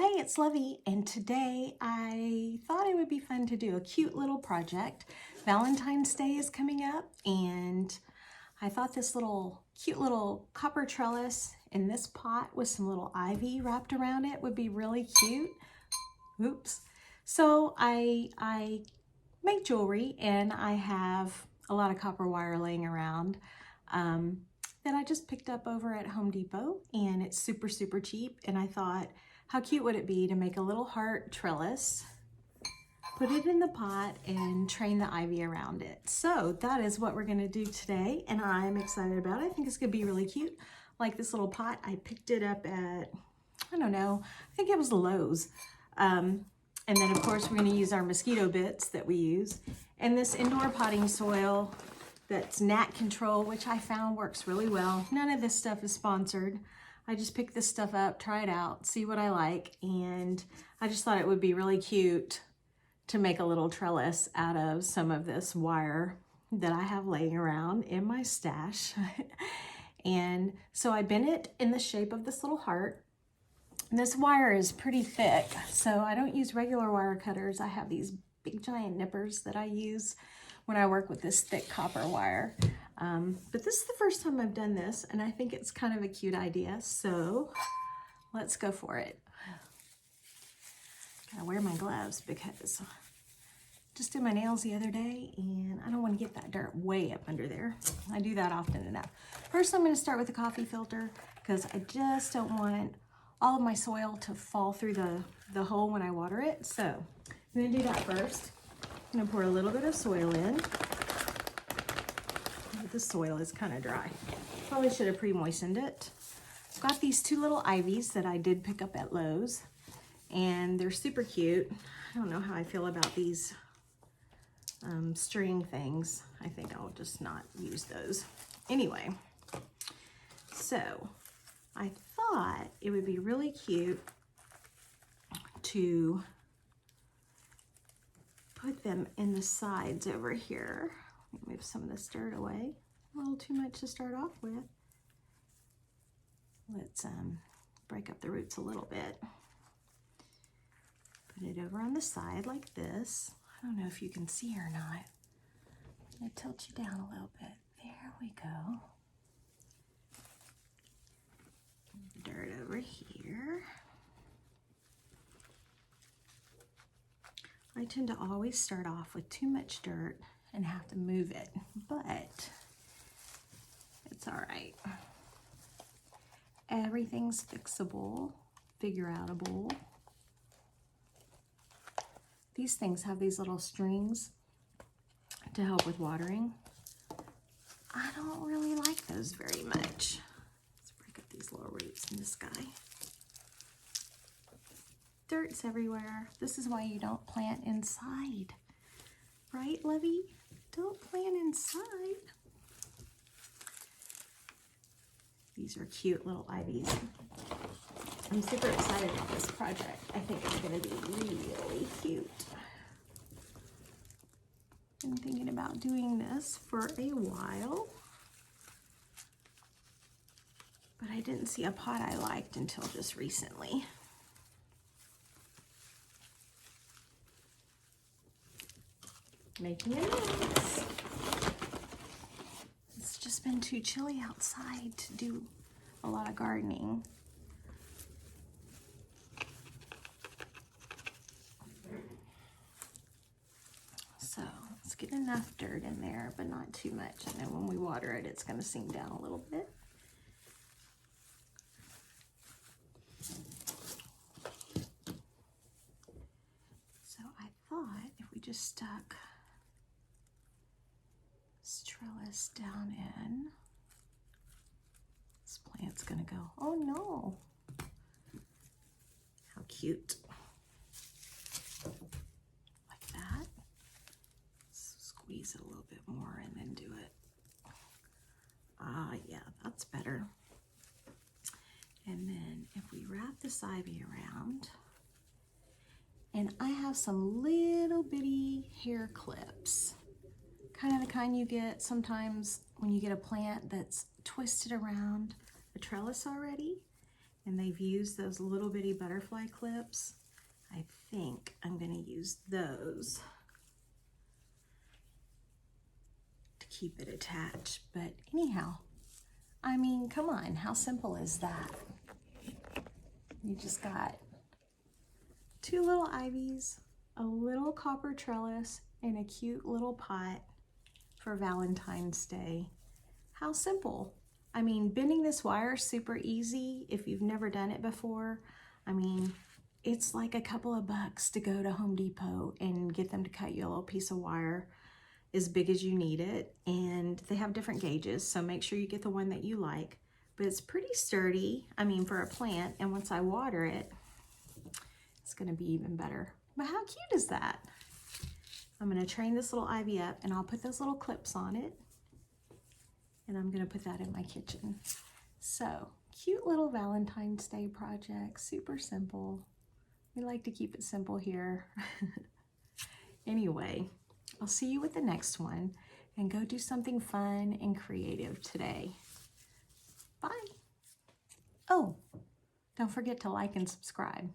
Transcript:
hey, it's Lovey, and today I thought it would be fun to do a cute little project. Valentine's Day is coming up, and I thought this cute little copper trellis in this pot with some little ivy wrapped around it would be really cute. Oops. So I make jewelry, and I have a lot of copper wire laying around that I just picked up over at Home Depot, and it's super cheap, and I thought, how cute would it be to make a little heart trellis, put it in the pot, and train the ivy around it. So that is what we're gonna do today, and I'm excited about it. I think it's gonna be really cute. Like this little pot, I picked it up at, I don't know, I think it was Lowe's. And then of course we're gonna use our Mosquito Bits that we use, and this indoor potting soil that's gnat control, which I found works really well. None of this stuff is sponsored. I just picked this stuff up, try it out, see what I like, and I just thought it would be really cute to make a little trellis out of some of this wire that I have laying around in my stash. And so I bent it in the shape of this little heart. And this wire is pretty thick, so I don't use regular wire cutters. I have these big giant nippers that I use when I work with this thick copper wire. But this is the first time I've done this, and I think it's kind of a cute idea, so let's go for it. Gotta wear my gloves because I just did my nails the other day, and I don't want to get that dirt way up under there. I do that often enough. First, I'm going to start with a coffee filter because I just don't want all of my soil to fall through the hole when I water it. So I'm going to do that first. I'm going to pour a little bit of soil in. The soil is kind of dry. Probably should have pre-moistened it. I've got these two little ivies that I did pick up at Lowe's, and they're super cute. I don't know how I feel about these string things. I think I'll just not use those. Anyway, so I thought it would be really cute to put them in the sides over here. Move some of this dirt away. A little too much to start off with. Let's break up the roots a little bit. Put it over on the side like this. I don't know if you can see or not. I'm going to tilt you down a little bit. There we go. Dirt over here. I tend to always start off with too much dirt and have to move it, but it's all right. Everything's fixable, figure-outable. These things have these little strings to help with watering. I don't really like those very much. Let's break up these little roots in this guy. Dirt's everywhere. This is why you don't plant inside. Right, Lovey? Don't plant inside. These are cute little ivies. I'm super excited about this project. I think it's going to be really cute. Been thinking about doing this for a while, but I didn't see a pot I liked until just recently. Making a mess. It's just been too chilly outside to do a lot of gardening. So let's get enough dirt in there, but not too much. And then when we water it, it's going to sink down a little bit. So I thought if we just stuck trellis down in, this plant's gonna go, oh no, how cute, like that. Squeeze it a little bit more and then do it. Yeah, that's better. And then if we wrap this ivy around, and I have some little bitty hair clips, kind of the kind you get sometimes when you get a plant that's twisted around a trellis already. and they've used those little bitty butterfly clips. I think I'm going to use those to keep it attached. But anyhow, I mean, come on, how simple is that? You just got 2 little ivies, a little copper trellis, and a cute little pot for Valentine's Day. How simple. I mean, bending this wire is super easy if you've never done it before. I mean, it's like a couple of bucks to go to Home Depot and get them to cut you a little piece of wire as big as you need it. And they have different gauges, so make sure you get the one that you like. But it's pretty sturdy, I mean, for a plant. And once I water it, it's gonna be even better. But how cute is that? I'm gonna train this little ivy up, and I'll put those little clips on it. And I'm gonna put that in my kitchen. So, cute little Valentine's Day project, super simple. We like to keep it simple here. Anyway, I'll see you with the next one, and go do something fun and creative today. Bye. Oh, don't forget to like and subscribe.